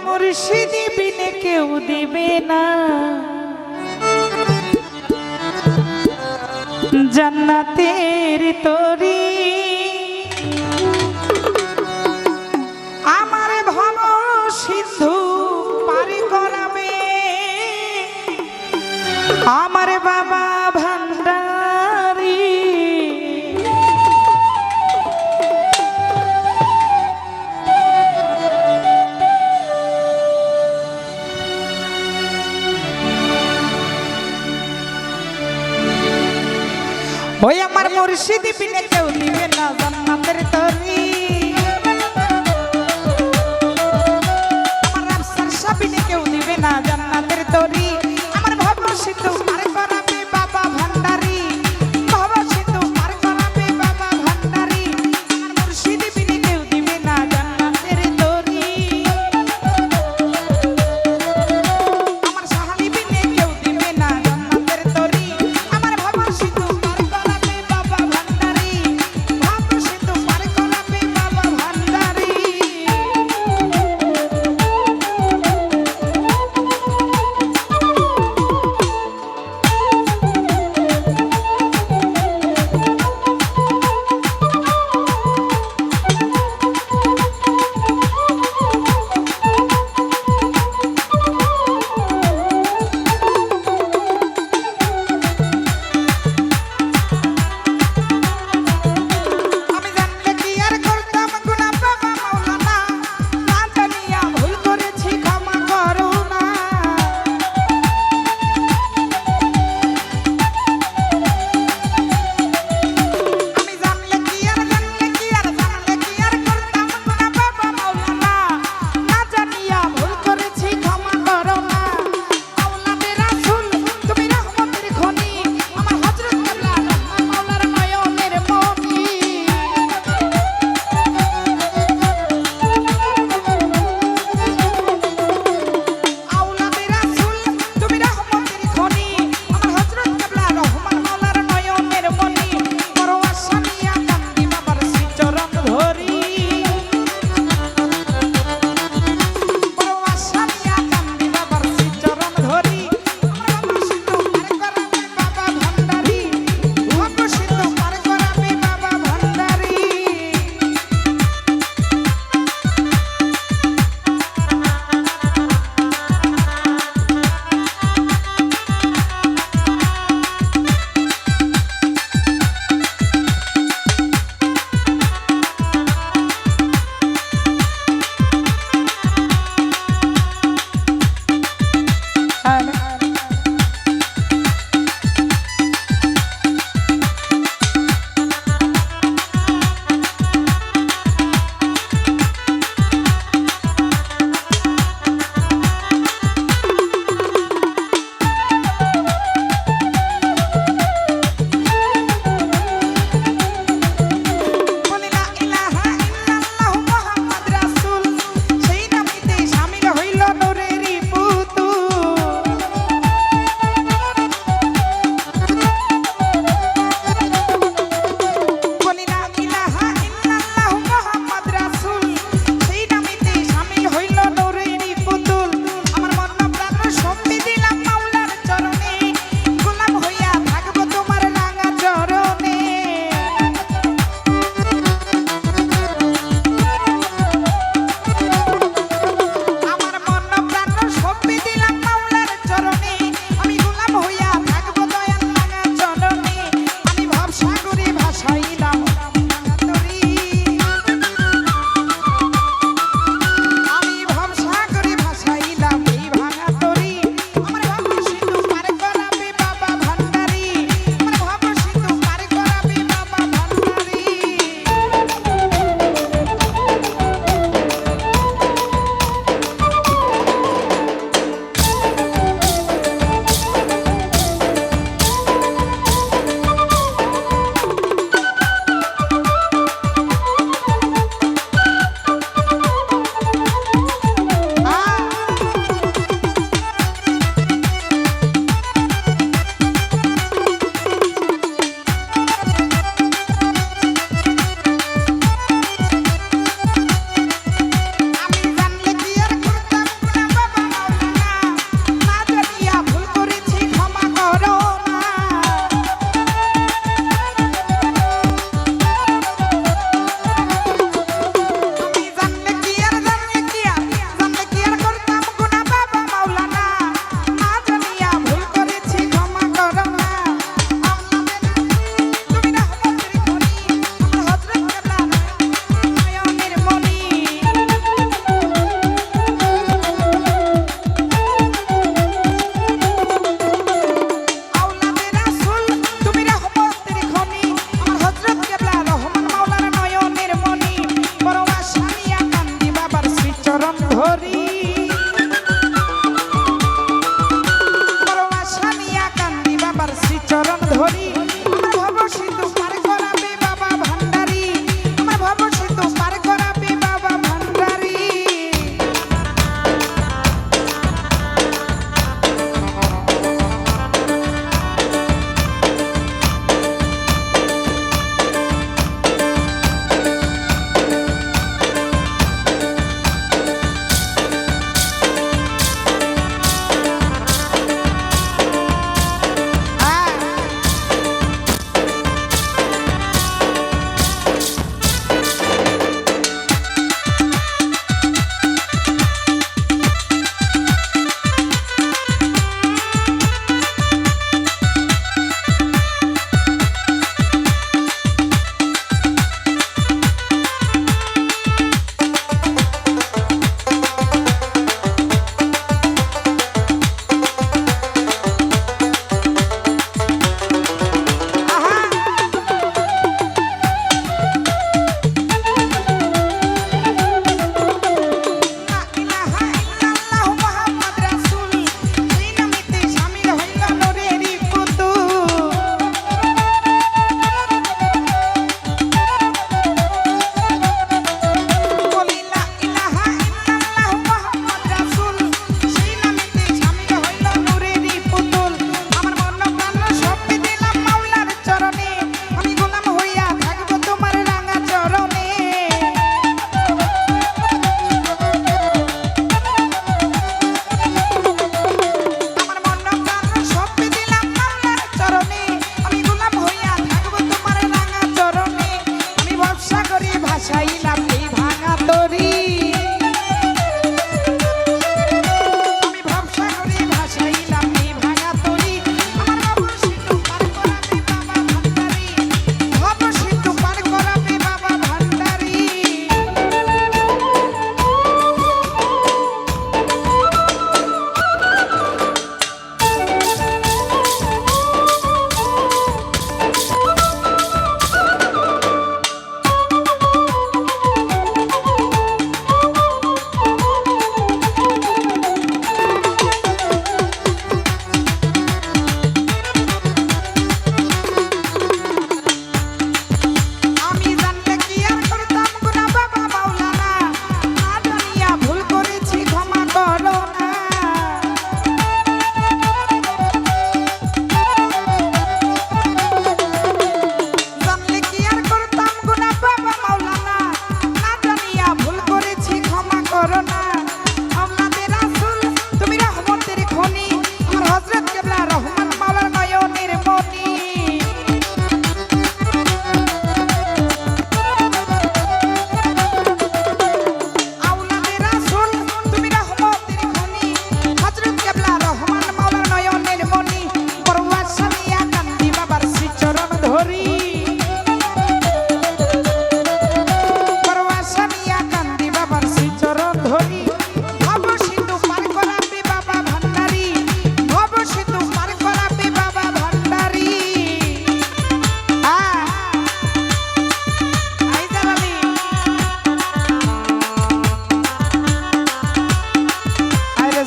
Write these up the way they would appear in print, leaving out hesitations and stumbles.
মুর্শিদি বিনে কেউ দিবে না জান্নাতের তরি। আমার ভব সিন্ধু পারি করাবে আমার বাবা ভান্ডারি। ওই আমার মুর্শিদি বিনে কেউ দিবে না জান্নাতের তরি। আমার আফসার শাহ বিনে কেউ দিবে না জান্নাতের তরি। আমার ভব সিন্ধু পার করাবে বাবা ভান্ডারি, ভব সিন্ধু পার করাবে বাবা ভান্ডারি। আমার মুর্শিদি বিনে কেউ দিবে না জান্নাতের তরি। আমার সাহালি বিনে কেউ দিবে না জান্নাতের তরি। আমার ভব সিন্ধু পার করাবে বাবা ভান্ডারি, ভব সিন্ধু পার করাবে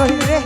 জহির রে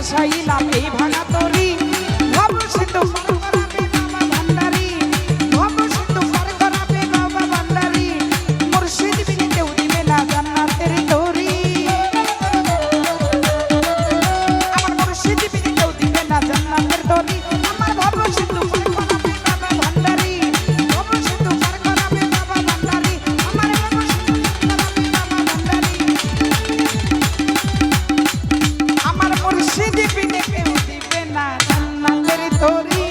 ভাসাইলাম এই ভাঙা তরি ভব সিন্ধু পার করাবে বাবা ভান্ডারি ভব সিন্ধু পার করাবে বাবা ভান্ডারি মুর্শিদ বিনে কেউ দিবে না জান্নাতের তরি আমার মুর্শিদ বিনে কেউ দিবে না জান্নাতের তরি আমার ভব সিন্ধু পার করাবে বাবা ভান্ডারি ভব সিন্ধু পার করাবে বাবা ভান্ডারি আমার ভব সিন্ধু পার করাবে বাবা ভান্ডারি আমার মুর্শিদ বিনে কেউ দিবে না জান্নাতের তরি